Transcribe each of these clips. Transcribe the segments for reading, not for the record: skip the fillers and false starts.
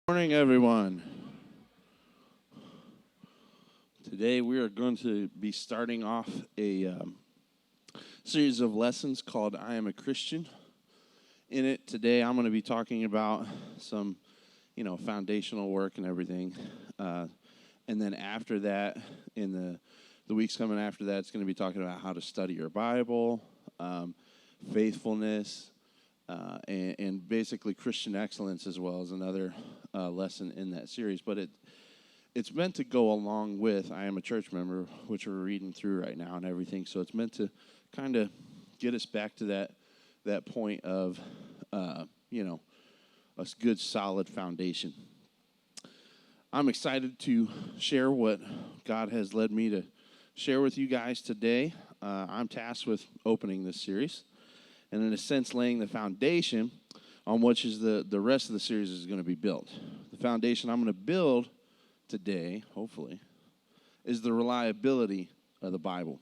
Morning, everyone. Today we are going to be starting off a series of lessons called I Am a Christian. In it today, I'm going to be talking about some, foundational work and everything. And then after that, in the weeks coming after that, it's going to be talking about how to study your Bible, faithfulness, and basically Christian excellence as well as another lesson in that series. But it's meant to go along with I Am a Church Member, which we're reading through right now and everything. So it's meant to kind of get us back to that point of, a good solid foundation. I'm excited to share what God has led me to share with you guys today. I'm tasked with opening this series, and in a sense laying the foundation on which is the rest of the series is going to be built. The foundation I'm going to build today, hopefully, is the reliability of the Bible.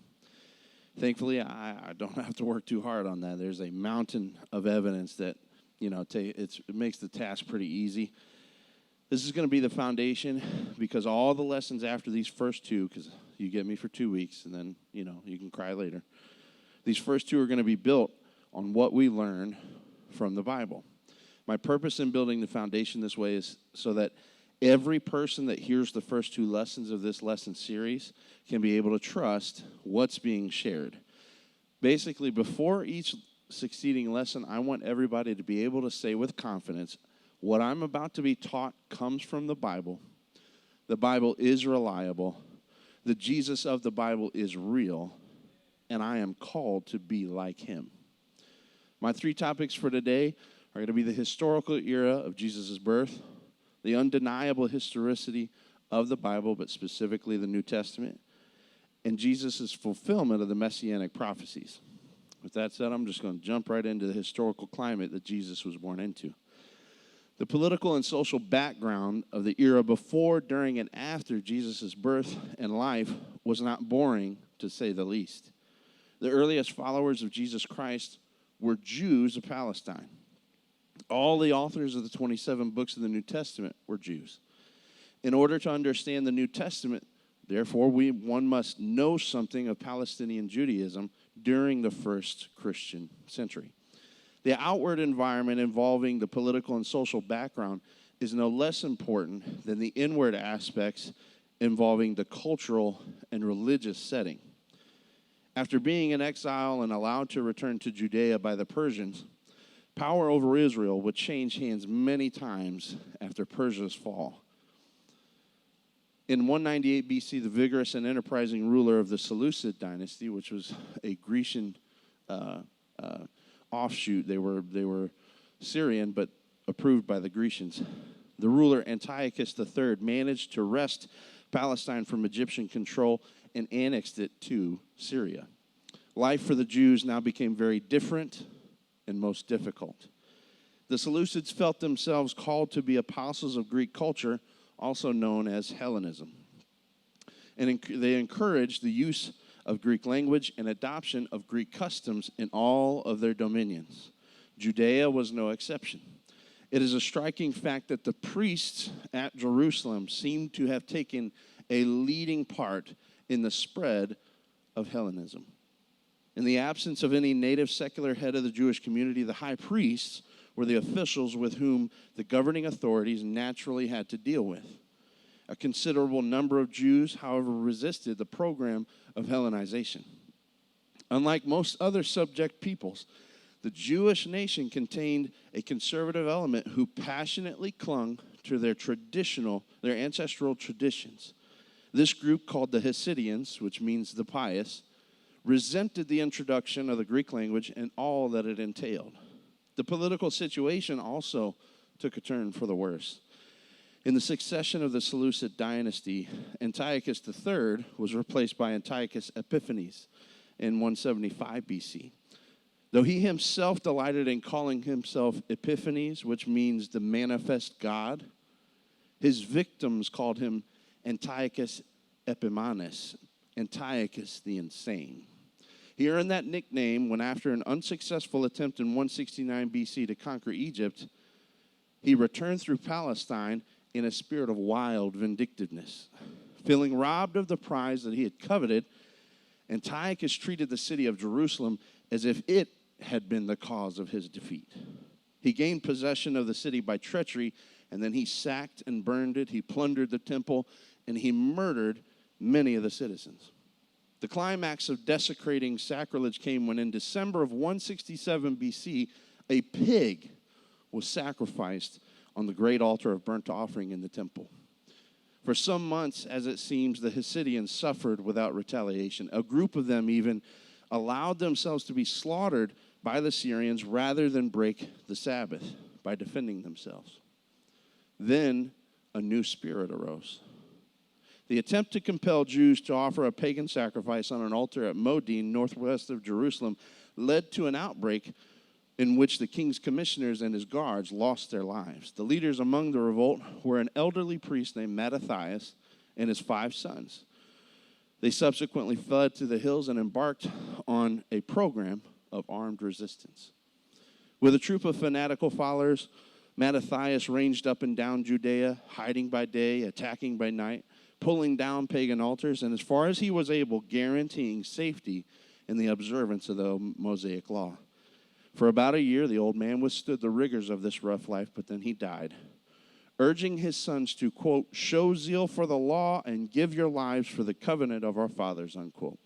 Thankfully, I don't have to work too hard on that. There's a mountain of evidence that, it makes the task pretty easy. This is going to be the foundation because all the lessons after these first two, because you get me for 2 weeks and then, you can cry later. These first two are going to be built on what we learn from the Bible. My purpose in building the foundation this way is so that every person that hears the first two lessons of this lesson series can be able to trust what's being shared. Basically, before each succeeding lesson, I want everybody to be able to say with confidence, what I'm about to be taught comes from the Bible is reliable, the Jesus of the Bible is real, and I am called to be like him. My three topics for today are going to be the historical era of Jesus' birth, the undeniable historicity of the Bible, but specifically the New Testament, and Jesus' fulfillment of the messianic prophecies. With that said, I'm just going to jump right into the historical climate that Jesus was born into. The political and social background of the era before, during, and after Jesus' birth and life was not boring, to say the least. The earliest followers of Jesus Christ were Jews of Palestine. All the authors of the 27 books of the New Testament were Jews. In order to understand the New Testament, therefore, one must know something of Palestinian Judaism during the first Christian century. The outward environment involving the political and social background is no less important than the inward aspects involving the cultural and religious setting. After being in exile and allowed to return to Judea by the Persians, power over Israel would change hands many times after Persia's fall. In 198 BC, the vigorous and enterprising ruler of the Seleucid dynasty, which was a Grecian offshoot, they were Syrian, but approved by the Grecians. The ruler Antiochus III managed to wrest Palestine from Egyptian control and annexed it to Syria. Life for the Jews now became very different and most difficult. The Seleucids felt themselves called to be apostles of Greek culture, also known as Hellenism. And they encouraged the use of Greek language and adoption of Greek customs in all of their dominions. Judea was no exception. It is a striking fact that the priests at Jerusalem seem to have taken a leading part in the spread of Hellenism. In the absence of any native secular head of the Jewish community, the high priests were the officials with whom the governing authorities naturally had to deal with. A considerable number of Jews, however, resisted the program of Hellenization. Unlike most other subject peoples, the Jewish nation contained a conservative element who passionately clung to their ancestral traditions. This group, called the Hasidians, which means the pious, resented the introduction of the Greek language and all that it entailed. The political situation also took a turn for the worse. In the succession of the Seleucid dynasty, Antiochus III was replaced by Antiochus Epiphanes in 175 BC. Though he himself delighted in calling himself Epiphanes, which means the manifest God, his victims called him Antiochus Epimanes, Antiochus the Insane. He earned that nickname when, after an unsuccessful attempt in 169 BC to conquer Egypt, he returned through Palestine in a spirit of wild vindictiveness. Feeling robbed of the prize that he had coveted, Antiochus treated the city of Jerusalem as if it had been the cause of his defeat. He gained possession of the city by treachery, and then he sacked and burned it. He plundered the temple, and he murdered many of the citizens. The climax of desecrating sacrilege came when in December of 167 BC, a pig was sacrificed on the great altar of burnt offering in the temple. For some months, as it seems, the Hasidians suffered without retaliation. A group of them even allowed themselves to be slaughtered by the Syrians rather than break the Sabbath by defending themselves. Then a new spirit arose. The attempt to compel Jews to offer a pagan sacrifice on an altar at Modin, northwest of Jerusalem, led to an outbreak in which the king's commissioners and his guards lost their lives. The leaders among the revolt were an elderly priest named Mattathias and his 5 sons. They subsequently fled to the hills and embarked on a program of armed resistance. With a troop of fanatical followers, Mattathias ranged up and down Judea, hiding by day, attacking by night, pulling down pagan altars, and as far as he was able, guaranteeing safety in the observance of the Mosaic law. For about a year, the old man withstood the rigors of this rough life, but then he died, urging his sons to, quote, show zeal for the law and give your lives for the covenant of our fathers, unquote.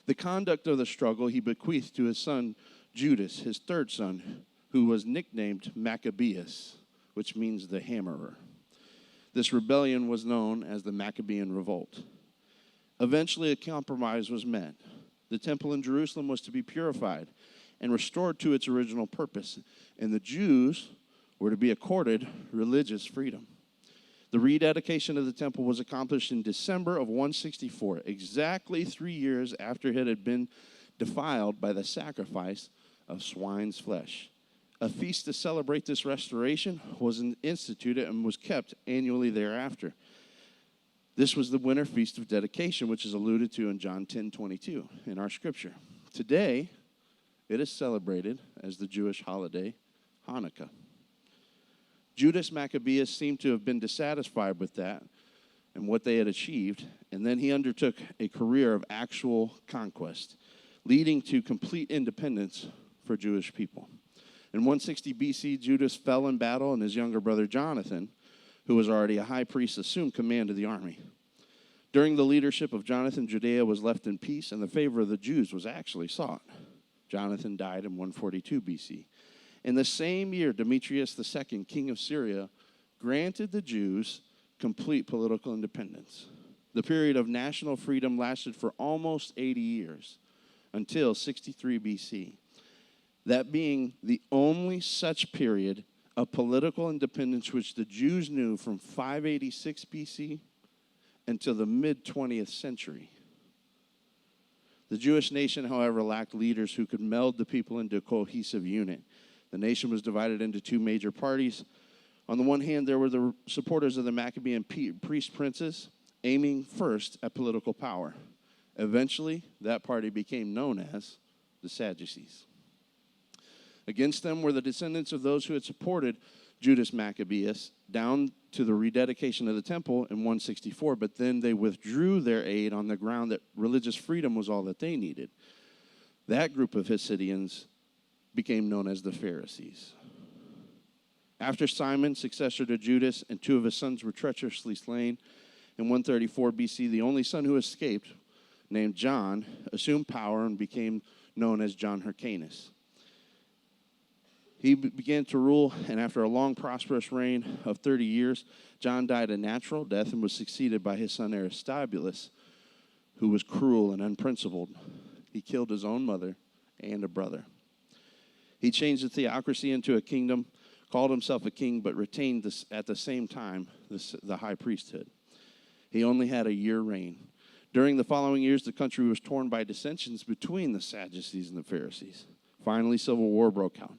The conduct of the struggle he bequeathed to his son Judas, his 3rd son, who was nicknamed Maccabeus, which means the hammerer. This rebellion was known as the Maccabean Revolt. Eventually, a compromise was met. The temple in Jerusalem was to be purified and restored to its original purpose, and the Jews were to be accorded religious freedom. The rededication of the temple was accomplished in December of 164, exactly 3 years after it had been defiled by the sacrifice of swine's flesh. A feast to celebrate this restoration was instituted and was kept annually thereafter. This was the winter feast of dedication, which is alluded to in John 10:22 in our scripture. Today, it is celebrated as the Jewish holiday, Hanukkah. Judas Maccabeus seemed to have been dissatisfied with that and what they had achieved, and then he undertook a career of actual conquest, leading to complete independence for Jewish people. In 160 BC, Judas fell in battle, and his younger brother Jonathan, who was already a high priest, assumed command of the army. During the leadership of Jonathan, Judea was left in peace, and the favor of the Jews was actually sought. Jonathan died in 142 BC. In the same year, Demetrius II, king of Syria, granted the Jews complete political independence. The period of national freedom lasted for almost 80 years, until 63 BC. That being the only such period of political independence which the Jews knew from 586 BC until the mid-20th century. The Jewish nation, however, lacked leaders who could meld the people into a cohesive unit. The nation was divided into 2 major parties. On the one hand, there were the supporters of the Maccabean priest princes, aiming first at political power. Eventually, that party became known as the Sadducees. Against them were the descendants of those who had supported Judas Maccabeus down to the rededication of the temple in 164, but then they withdrew their aid on the ground that religious freedom was all that they needed. That group of Hasidians became known as the Pharisees. After Simon, successor to Judas, and 2 of his sons were treacherously slain, in 134 BC, the only son who escaped, named John, assumed power and became known as John Hyrcanus. He began to rule, and after a long, prosperous reign of 30 years, John died a natural death and was succeeded by his son Aristobulus, who was cruel and unprincipled. He killed his own mother and a brother. He changed the theocracy into a kingdom, called himself a king, but retained this, at the same time the high priesthood. He only had a year reign. During the following years, the country was torn by dissensions between the Sadducees and the Pharisees. Finally, civil war broke out.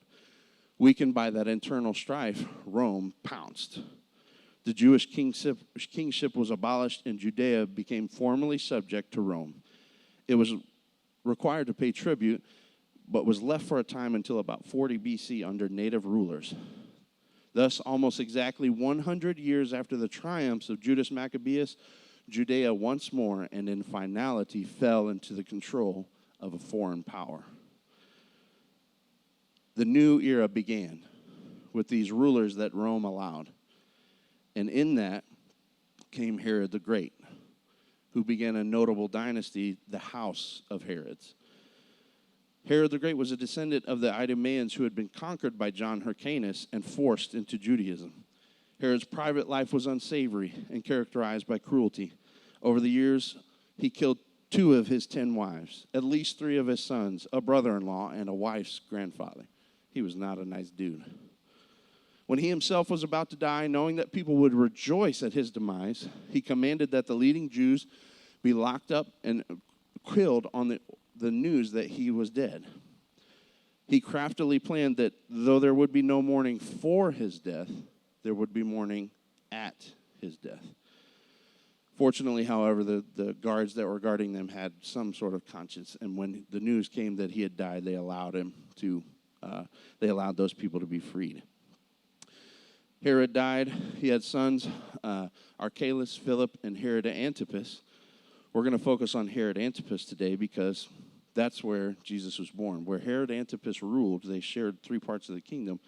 Weakened by that internal strife, Rome pounced. The Jewish kingship was abolished, and Judea became formally subject to Rome. It was required to pay tribute, but was left for a time until about 40 BC under native rulers. Thus, almost exactly 100 years after the triumphs of Judas Maccabeus, Judea once more and in finality fell into the control of a foreign power. The new era began with these rulers that Rome allowed. And in that came Herod the Great, who began a notable dynasty, the house of Herods. Herod the Great was a descendant of the Idumeans who had been conquered by John Hyrcanus and forced into Judaism. Herod's private life was unsavory and characterized by cruelty. Over the years, he killed 2 of his 10 wives, at least 3 of his sons, a brother-in-law, and a wife's grandfather. He was not a nice dude. When he himself was about to die, knowing that people would rejoice at his demise, he commanded that the leading Jews be locked up and killed on the news that he was dead. He craftily planned that though there would be no mourning for his death, there would be mourning at his death. Fortunately, however, the guards that were guarding them had some sort of conscience, and when the news came that he had died, they allowed those people to be freed. Herod died. He had sons, Archelaus, Philip, and Herod Antipas. We're going to focus on Herod Antipas today because that's where Jesus was born. Where Herod Antipas ruled, they shared 3 parts of the kingdom.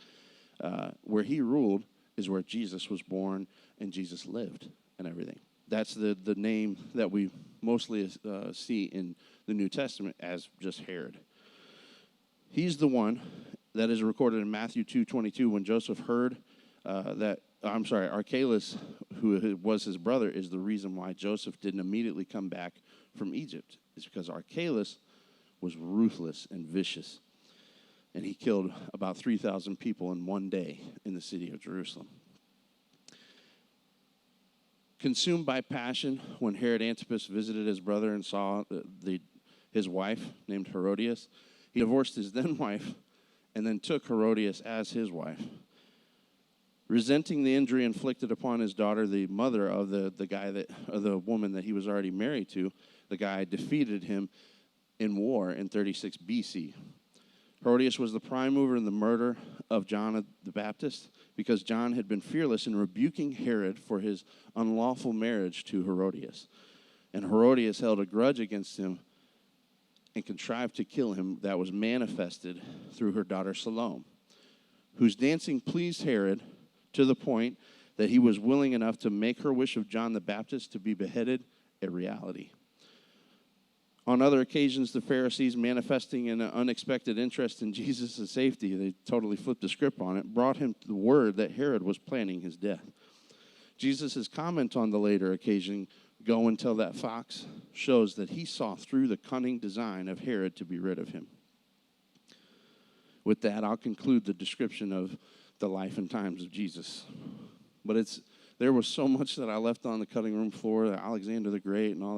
Where he ruled is where Jesus was born and Jesus lived and everything. That's the name that we mostly see in the New Testament as just Herod. He's the one that is recorded in Matthew 2:22 when Joseph heard Archelaus, who was his brother, is the reason why Joseph didn't immediately come back from Egypt. It's because Archelaus was ruthless and vicious, and he killed about 3,000 people in one day in the city of Jerusalem. Consumed by passion, when Herod Antipas visited his brother and saw his wife named Herodias, he divorced his then wife and then took Herodias as his wife. Resenting the injury inflicted upon his daughter, the mother of the woman that he was already married to, the guy defeated him in war in 36 BC. Herodias was the prime mover in the murder of John the Baptist because John had been fearless in rebuking Herod for his unlawful marriage to Herodias. And Herodias held a grudge against him and contrived to kill him that was manifested through her daughter Salome, whose dancing pleased Herod to the point that he was willing enough to make her wish of John the Baptist to be beheaded a reality. On other occasions, the Pharisees, manifesting an unexpected interest in Jesus' safety, they totally flipped the script on it, brought him the word that Herod was planning his death. Jesus' comment on the later occasion, "Go and tell that fox," shows that he saw through the cunning design of Herod to be rid of him. With that, I'll conclude the description of the life and times of Jesus. But there was so much that I left on the cutting room floor, Alexander the Great and all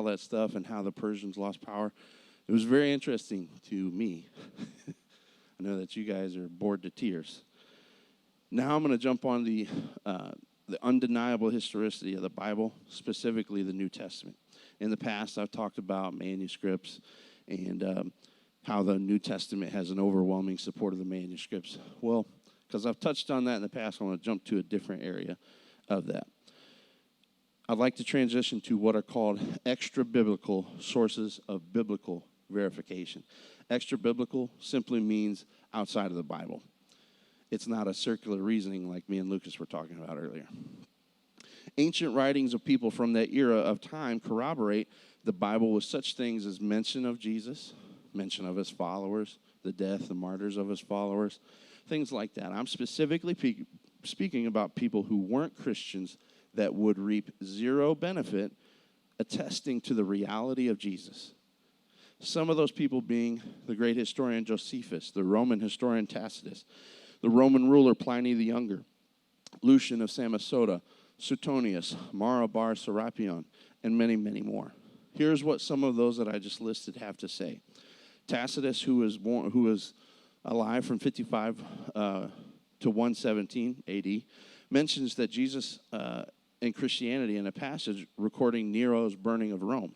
that stuff, and how the Persians lost power. It was very interesting to me. I know that you guys are bored to tears. Now I'm going to jump on the undeniable historicity of the Bible, specifically the New Testament. In the past, I've talked about manuscripts and how the New Testament has an overwhelming support of the manuscripts. Well, because I've touched on that in the past, I want to jump to a different area of that. I'd like to transition to what are called extra-biblical sources of biblical verification. Extra-biblical simply means outside of the Bible. It's not a circular reasoning like me and Lucas were talking about earlier. Ancient writings of people from that era of time corroborate the Bible with such things as mention of Jesus, mention of his followers, the death, the martyrs of his followers, things like that. I'm specifically speaking about people who weren't Christians that would reap zero benefit, attesting to the reality of Jesus. Some of those people being the great historian Josephus, the Roman historian Tacitus, the Roman ruler Pliny the Younger, Lucian of Samosata, Suetonius, Mara bar Serapion, and many, many more. Here's what some of those that I just listed have to say. Tacitus, who was alive from 55 to 117 AD, mentions that Jesus and Christianity in a passage recording Nero's burning of Rome,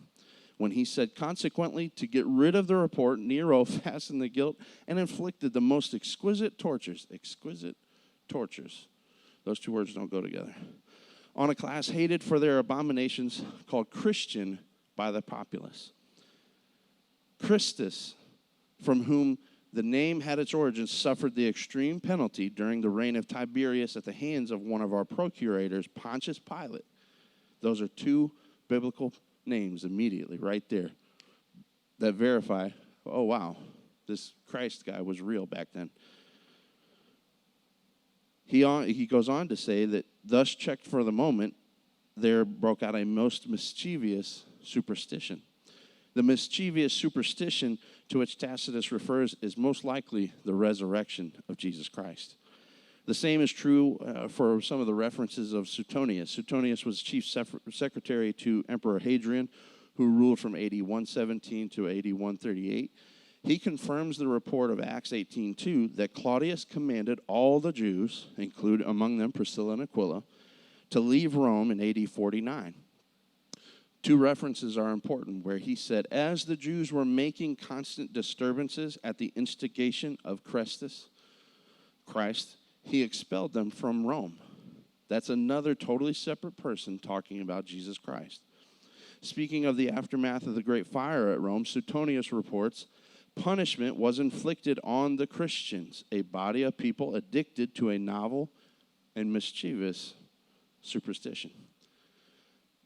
when he said, consequently, to get rid of the report, Nero fastened the guilt and inflicted the most exquisite tortures tortures. Those two words don't go together. On a class hated for their abominations, called Christian by the populace. Christus, from whom the name had its origins, suffered the extreme penalty during the reign of Tiberius at the hands of one of our procurators, Pontius Pilate. Those are two biblical names immediately right there that verify, oh, wow, this Christ guy was real back then. He goes on to say that, thus checked for the moment, there broke out a most mischievous superstition. The mischievous superstition to which Tacitus refers is most likely the resurrection of Jesus Christ. The same is true for some of the references of Suetonius. Suetonius was chief secretary to Emperor Hadrian, who ruled from AD 117 to AD 138. He confirms the report of Acts 18:2 that Claudius commanded all the Jews, include among them Priscilla and Aquila, to leave Rome in AD 49. Two references are important where he said, as the Jews were making constant disturbances at the instigation of Christ, he expelled them from Rome. That's another totally separate person talking about Jesus Christ. Speaking of the aftermath of the great fire at Rome, Suetonius reports, punishment was inflicted on the Christians, a body of people addicted to a novel and mischievous superstition.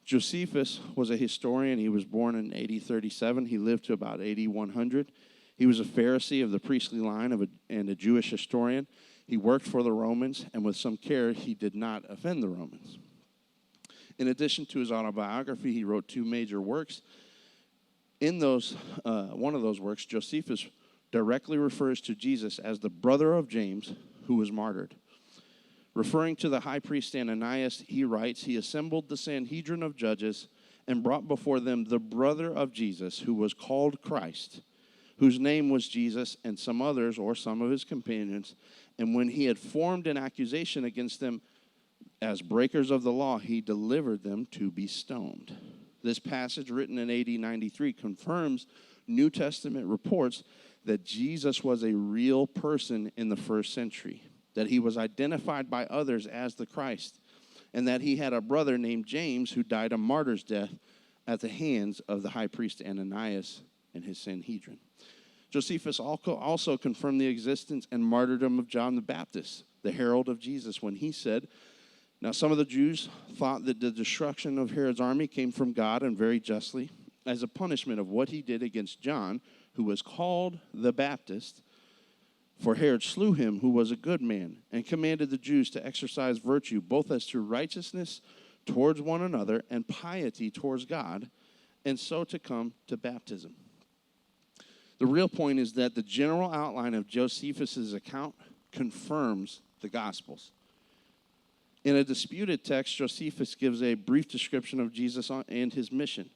Josephus was a historian. He was born in AD 37. He lived to about AD 100. He was a Pharisee of the priestly line and a Jewish historian. He worked for the Romans, and with some care, he did not offend the Romans. In addition to his autobiography, he wrote two major works. In those, one of those works, Josephus directly refers to Jesus as the brother of James, who was martyred. Referring to the high priest Ananias, he writes, he assembled the Sanhedrin of judges and brought before them the brother of Jesus, who was called Christ, whose name was Jesus, and some others, or some of his companions. And when he had formed an accusation against them as breakers of the law, he delivered them to be stoned. This passage, written in AD 93, confirms New Testament reports that Jesus was a real person in the first century, that he was identified by others as the Christ, and that he had a brother named James who died a martyr's death at the hands of the high priest Ananias and his Sanhedrin. Josephus also confirmed the existence and martyrdom of John the Baptist, the herald of Jesus, when he said, now some of the Jews thought that the destruction of Herod's army came from God, and very justly, as a punishment of what he did against John, who was called the Baptist. For Herod slew him, who was a good man, and commanded the Jews to exercise virtue, both as to righteousness towards one another and piety towards God, and so to come to baptism. The real point is that the general outline of Josephus' account confirms the Gospels. In a disputed text, Josephus gives a brief description of Jesus and his mission.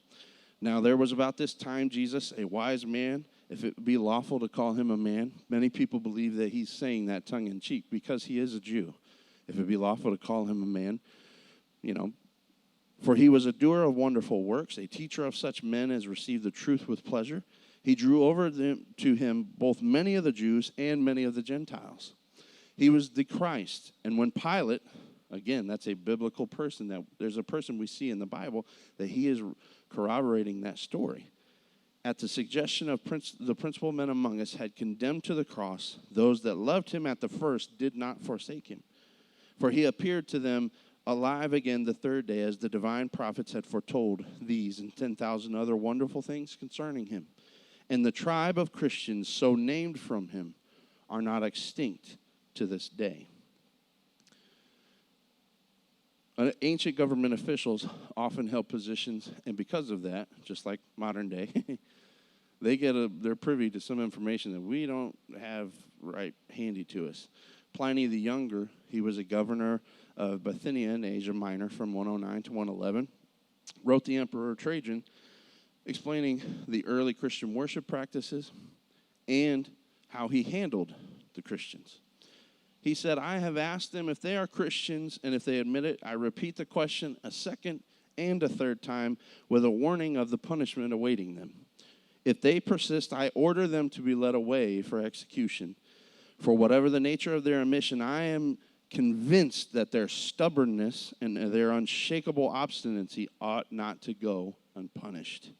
Now, there was about this time Jesus, a wise man, if it be lawful to call him a man. Many people believe that he's saying that tongue-in-cheek because he is a Jew. If it be lawful to call him a man, for he was a doer of wonderful works, a teacher of such men as received the truth with pleasure. He drew over to him both many of the Jews and many of the Gentiles. He was the Christ. And when Pilate, again, that's a biblical person, that there's a person we see in the Bible that he is corroborating that story. At the suggestion of the principal men among us, had condemned to the cross those that loved him at the first did not forsake him. For he appeared to them alive again the third day, as the divine prophets had foretold these and 10,000 other wonderful things concerning him. And the tribe of Christians, so named from him, are not extinct to this day. Ancient government officials often held positions, and because of that, just like modern day, they're privy to some information that we don't have right handy to us. Pliny the Younger, he was a governor of Bithynia in Asia Minor from 109 to 111, wrote the Emperor Trajan explaining the early Christian worship practices and how he handled the Christians. He said, I have asked them if they are Christians, and if they admit it, I repeat the question a second and a third time with a warning of the punishment awaiting them. If they persist, I order them to be led away for execution. For whatever the nature of their omission, I am convinced that their stubbornness and their unshakable obstinacy ought not to go unpunished.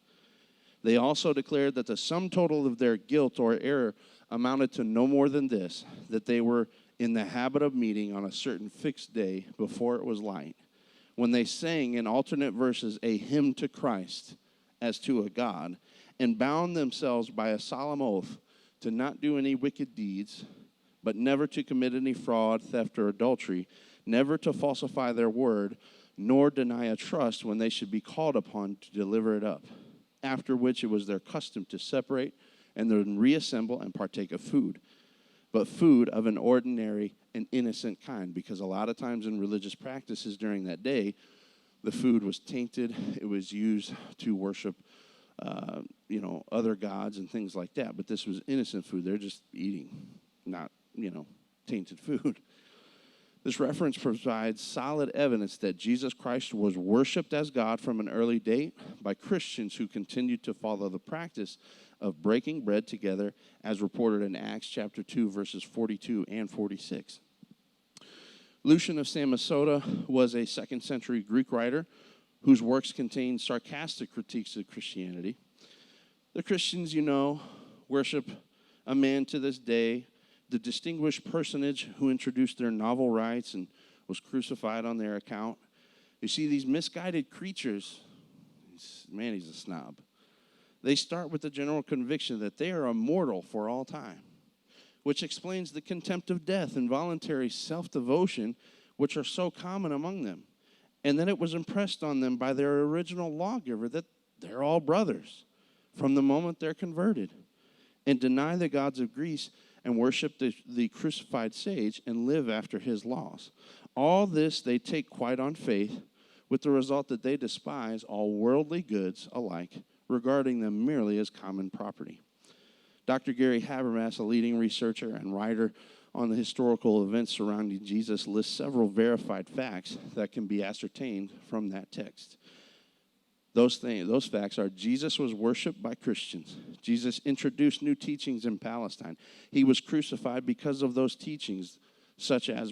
They also declared that the sum total of their guilt or error amounted to no more than this, that they were in the habit of meeting on a certain fixed day before it was light, when they sang in alternate verses a hymn to Christ as to a God, and bound themselves by a solemn oath to not do any wicked deeds, but never to commit any fraud, theft, or adultery, never to falsify their word, nor deny a trust when they should be called upon to deliver it up. After which it was their custom to separate and then reassemble and partake of food, but food of an ordinary and innocent kind, because a lot of times in religious practices during that day, the food was tainted. It was used to worship, other gods and things like that. But this was innocent food. They're just eating, not, tainted food. This reference provides solid evidence that Jesus Christ was worshiped as God from an early date by Christians who continued to follow the practice of breaking bread together, as reported in Acts chapter 2, verses 42 and 46. Lucian of Samosata was a 2nd century Greek writer whose works contain sarcastic critiques of Christianity. The Christians, worship a man to this day, the distinguished personage who introduced their novel rites and was crucified on their account. You see, these misguided creatures, he's a snob. They start with the general conviction that they are immortal for all time, which explains the contempt of death and voluntary self-devotion, which are so common among them. And then it was impressed on them by their original lawgiver that they're all brothers from the moment they're converted, and deny the gods of Greece and worship the crucified sage and live after his laws. All this they take quite on faith, with the result that they despise all worldly goods alike, regarding them merely as common property. Dr. Gary Habermas, a leading researcher and writer on the historical events surrounding Jesus, lists several verified facts that can be ascertained from that text. Those facts are: Jesus was worshipped by Christians. Jesus introduced new teachings in Palestine. He was crucified because of those teachings, such as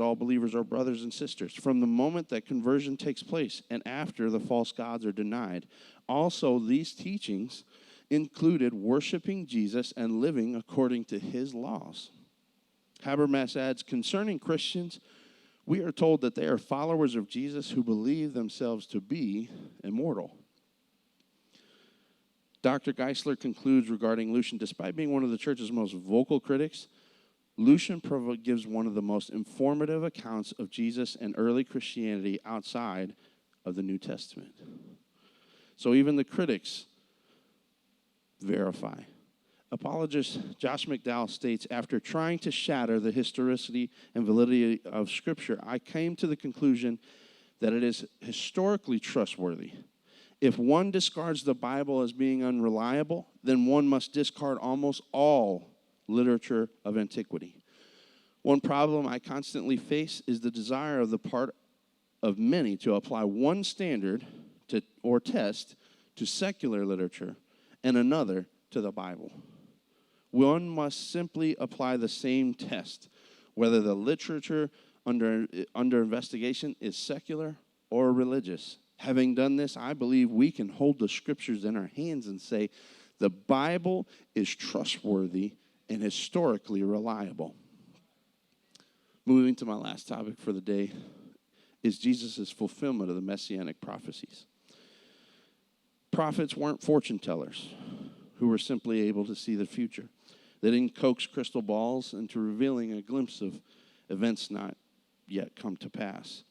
all believers are brothers and sisters. From the moment that conversion takes place and after the false gods are denied, also these teachings included worshiping Jesus and living according to his laws. Habermas adds, concerning Christians, we are told that they are followers of Jesus who believe themselves to be immortal. Dr. Geisler concludes regarding Lucian, despite being one of the church's most vocal critics, Lucian gives one of the most informative accounts of Jesus and early Christianity outside of the New Testament. So even the critics verify. Apologist Josh McDowell states, after trying to shatter the historicity and validity of Scripture, I came to the conclusion that it is historically trustworthy. If one discards the Bible as being unreliable, then one must discard almost all literature of antiquity. One problem I constantly face is the desire of the part of many to apply one standard or test to secular literature and another to the Bible. One must simply apply the same test, whether the literature under investigation is secular or religious. Having done this, I believe we can hold the Scriptures in our hands and say, the Bible is trustworthy and historically reliable. Moving to my last topic for the day is Jesus' fulfillment of the messianic prophecies. Prophets weren't fortune tellers who were simply able to see the future. They didn't coax crystal balls into revealing a glimpse of events not yet come to pass.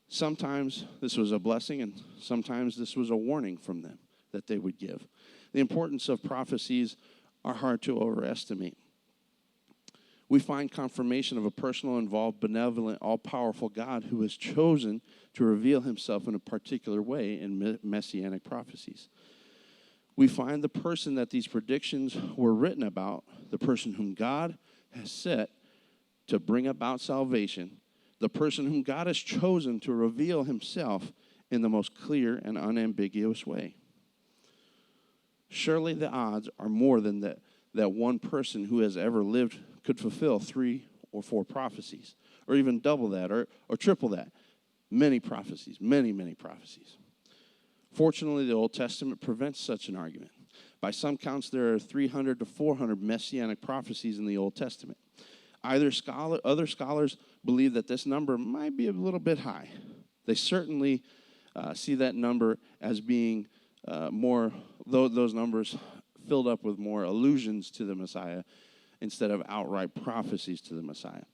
Sometimes this was a blessing, and sometimes this was a warning from them that they would give. The importance of prophecies are hard to overestimate. We find confirmation of a personal, involved, benevolent, all-powerful God who has chosen to reveal himself in a particular way in messianic prophecies. We find the person that these predictions were written about, the person whom God has set to bring about salvation, the person whom God has chosen to reveal himself in the most clear and unambiguous way. Surely the odds are more than that one person who has ever lived could fulfill 3 or 4 prophecies, or even double that or triple that. Many prophecies, many, many prophecies. Fortunately, the Old Testament prevents such an argument. By some counts, there are 300 to 400 messianic prophecies in the Old Testament. Other scholars believe that this number might be a little bit high. They certainly see that number as being those numbers filled up with more allusions to the Messiah instead of outright prophecies to the Messiah.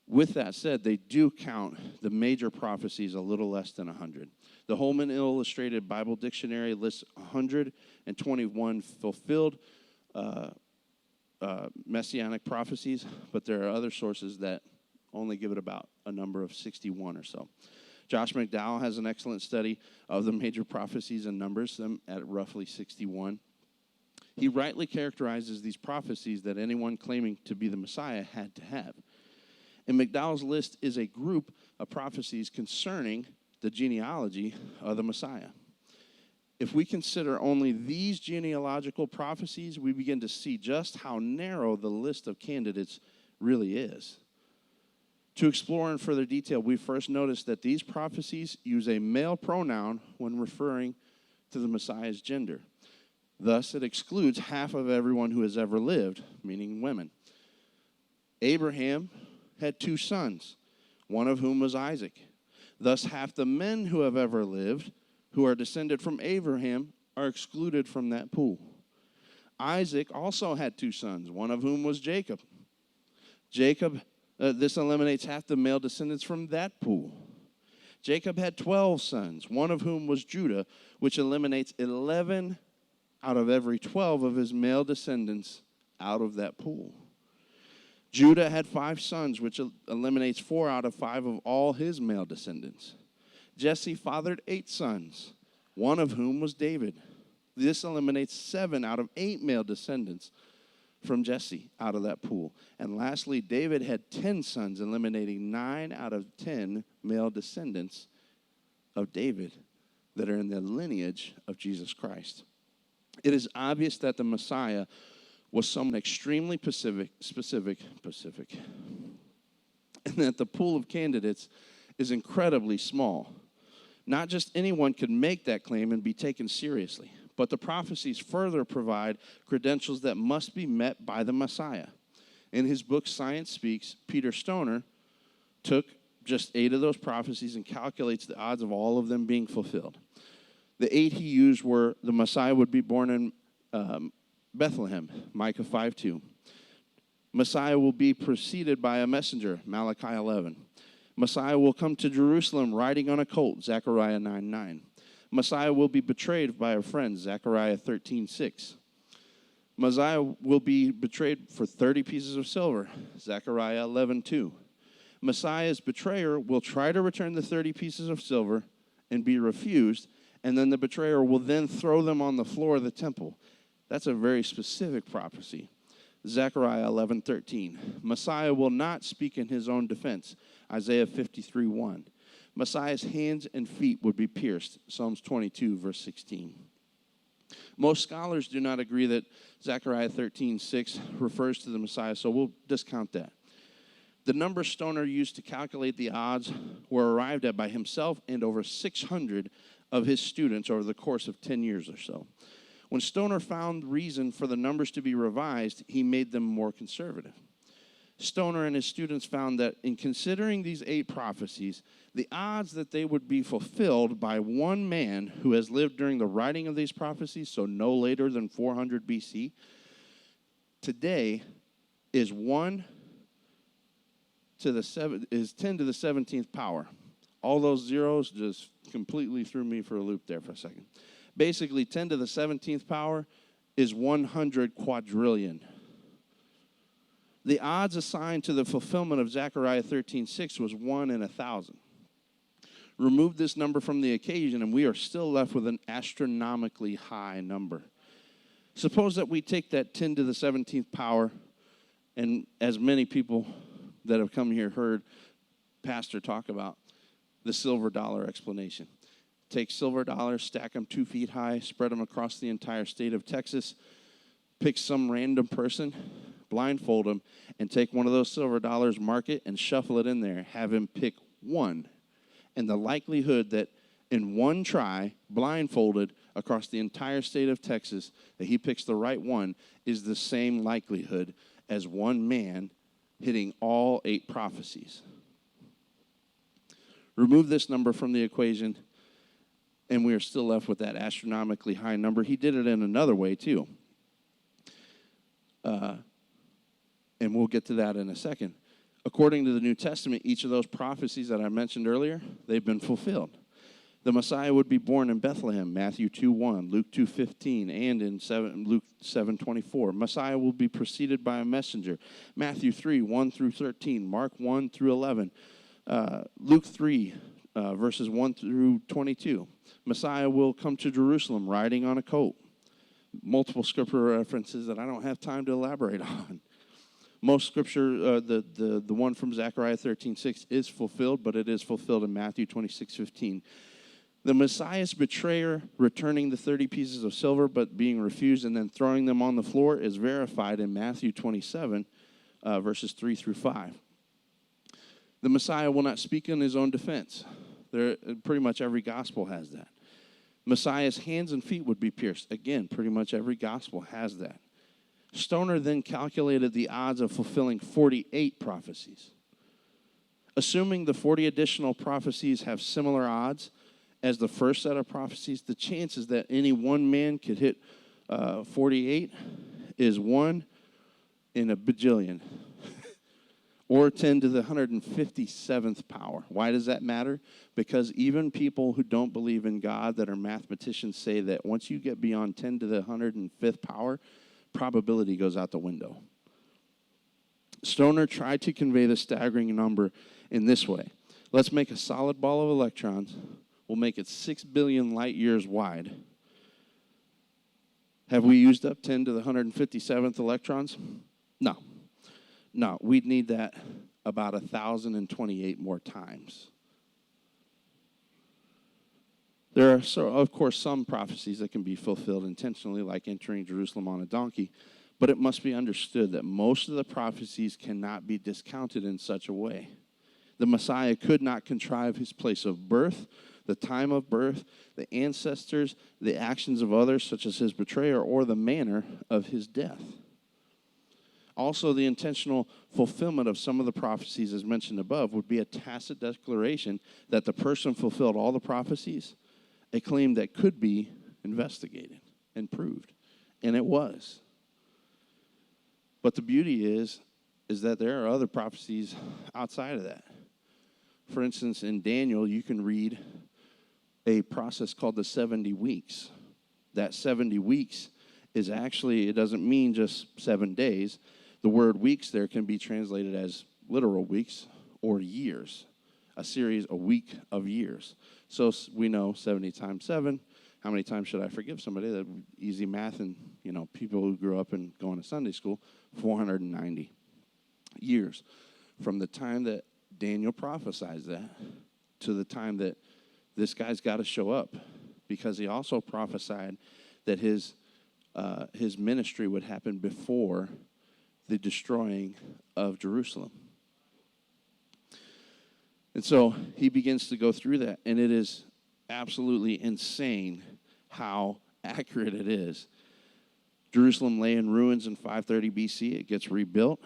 With that said, they do count the major prophecies a little less than 100. The Holman Illustrated Bible Dictionary lists 121 fulfilled messianic prophecies, but there are other sources that only give it about a number of 61 or so. Josh McDowell has an excellent study of the major prophecies and numbers them at roughly 61. He rightly characterizes these prophecies that anyone claiming to be the Messiah had to have. And McDowell's list is a group of prophecies concerning the genealogy of the Messiah. If we consider only these genealogical prophecies, we begin to see just how narrow the list of candidates really is. To explore in further detail, we first notice that these prophecies use a male pronoun when referring to the Messiah's gender. Thus, it excludes half of everyone who has ever lived, meaning women. Abraham had 2 sons, one of whom was Isaac. Thus, half the men who have ever lived, who are descended from Abraham, are excluded from that pool. Isaac also had 2 sons, one of whom was Jacob. This eliminates half the male descendants from that pool. Jacob had 12 sons, one of whom was Judah, which eliminates 11 out of every 12 of his male descendants out of that pool. Judah had 5 sons, which eliminates 4 out of 5 of all his male descendants. Jesse fathered 8 sons, one of whom was David. This eliminates 7 out of 8 male descendants from Jesse out of that pool. And lastly, David had 10 sons, eliminating 9 out of 10 male descendants of David that are in the lineage of Jesus Christ. It is obvious that the Messiah was someone extremely specific, and that the pool of candidates is incredibly small. Not just anyone could make that claim and be taken seriously, but the prophecies further provide credentials that must be met by the Messiah. In his book, Science Speaks, Peter Stoner took just 8 of those prophecies and calculates the odds of all of them being fulfilled. The 8 he used were the Messiah would be born in Bethlehem, Micah 5:2. Messiah will be preceded by a messenger, Malachi 11. Messiah will come to Jerusalem riding on a colt, Zechariah 9:9. Messiah will be betrayed by a friend, Zechariah 13:6. Messiah will be betrayed for 30 pieces of silver, Zechariah 11:2. Messiah's betrayer will try to return the 30 pieces of silver and be refused, and then the betrayer will then throw them on the floor of the temple. That's a very specific prophecy. Zechariah 11:13. Messiah will not speak in his own defense, Isaiah 53:1. Messiah's hands and feet would be pierced, Psalms 22, verse 16. Most scholars do not agree that Zechariah 13:6 refers to the Messiah, so we'll discount that. The number Stoner used to calculate the odds were arrived at by himself and over 600 of his students over the course of 10 years or so. When Stoner found reason for the numbers to be revised, he made them more conservative. Stoner and his students found that in considering these 8 prophecies, the odds that they would be fulfilled by one man who has lived during the writing of these prophecies, so no later than 400 BC, today is 10 to the 17th power. All those zeros just completely threw me for a loop there for a second. Basically, 10 to the 17th power is 100 quadrillion. The odds assigned to the fulfillment of Zechariah 13:6 was 1 in 1,000. Remove this number from the occasion, and we are still left with an astronomically high number. Suppose that we take that 10 to the 17th power, and as many people that have come here heard Pastor talk about, the silver dollar explanation. Take silver dollars, stack them 2 feet high, spread them across the entire state of Texas, pick some random person, blindfold him, and take one of those silver dollars, mark it, and shuffle it in there. Have him pick one. And the likelihood that in one try, blindfolded across the entire state of Texas, that he picks the right one is the same likelihood as one man hitting all 8 prophecies. Remove this number from the equation, and we are still left with that astronomically high number. He did it in another way, too. And we'll get to that in a second. According to the New Testament, each of those prophecies that I mentioned earlier, they've been fulfilled. The Messiah would be born in Bethlehem, Matthew 2:1, Luke 2:15, and in Luke 7:24. Messiah will be preceded by a messenger, Matthew 3:1 through 13, Mark 1 through 11, Luke 3, verses 1 through 22. Messiah will come to Jerusalem riding on a colt. Multiple scripture references that I don't have time to elaborate on. Most scripture, the one from Zechariah 13:6 is fulfilled, but it is fulfilled in Matthew 26:15. The Messiah's betrayer returning the 30 pieces of silver, but being refused and then throwing them on the floor is verified in Matthew 27, verses 3 through 5. The Messiah will not speak in his own defense. Pretty much every gospel has that. Messiah's hands and feet would be pierced. Again, pretty much every gospel has that. Stoner then calculated the odds of fulfilling 48 prophecies. Assuming the 40 additional prophecies have similar odds as the first set of prophecies, the chances that any one man could hit 48 is 1 in a bajillion, or 10 to the 157th power. Why does that matter? Because even people who don't believe in God, that are mathematicians, say that once you get beyond 10 to the 105th power, probability goes out the window. Stoner tried to convey the staggering number in this way. Let's make a solid ball of electrons. We'll make it 6 billion light years wide. Have we used up 10 to the 157th electrons? No. No, we'd need that about 1,028 more times. There are, of course, some prophecies that can be fulfilled intentionally, like entering Jerusalem on a donkey, but it must be understood that most of the prophecies cannot be discounted in such a way. The Messiah could not contrive his place of birth, the time of birth, the ancestors, the actions of others, such as his betrayer, or the manner of his death. Also, the intentional fulfillment of some of the prophecies, as mentioned above, would be a tacit declaration that the person fulfilled all the prophecies, a claim that could be investigated and proved. And it was. But the beauty is that there are other prophecies outside of that. For instance, in Daniel, you can read a process called the 70 weeks. That 70 weeks is actually, it doesn't mean just 7 days. The word weeks there can be translated as literal weeks or years, a week of years. So we know 70 times 7. How many times should I forgive somebody? That easy math, and people who grew up and going to Sunday school, 490 years from the time that Daniel prophesies that to the time that this guy's got to show up, because he also prophesied that his ministry would happen before the destroying of Jerusalem. And so he begins to go through that, and it is absolutely insane how accurate it is. Jerusalem lay in ruins in 530 BC. It gets rebuilt.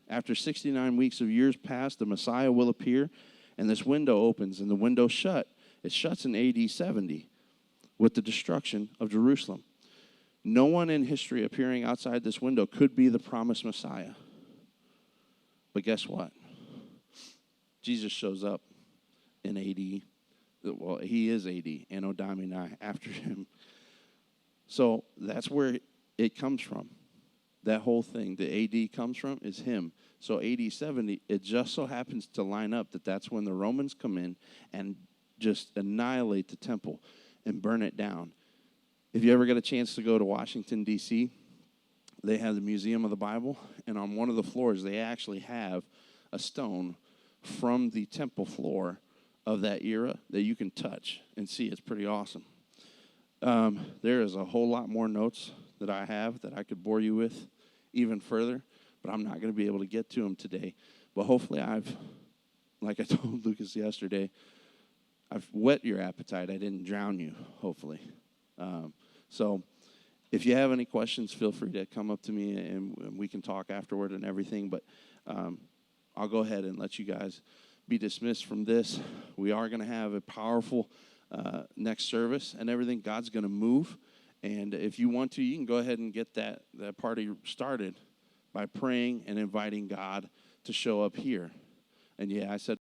After 69 weeks of years pass, the Messiah will appear, and this window opens, and the window shut. It shuts in AD 70 with the destruction of Jerusalem. No one in history appearing outside this window could be the promised Messiah. But guess what? Jesus shows up in AD. Well, he is AD, Anno Domini, after him. So that's where it comes from. That whole thing, the AD comes from, is him. So AD 70, it just so happens to line up that that's when the Romans come in and just annihilate the temple and burn it down. If you ever get a chance to go to Washington, D.C., they have the Museum of the Bible, and on one of the floors, they actually have a stone from the temple floor of that era that you can touch and see. It's pretty awesome. There is a whole lot more notes that I have that I could bore you with even further, but I'm not going to be able to get to them today. But hopefully like I told Lucas yesterday, I've whet your appetite. I didn't drown you, hopefully. So if you have any questions, feel free to come up to me, and we can talk afterward and everything. But I'll go ahead and let you guys be dismissed from this. We are going to have a powerful next service and everything. God's going to move. And if you want to, you can go ahead and get that party started by praying and inviting God to show up here. And yeah, I said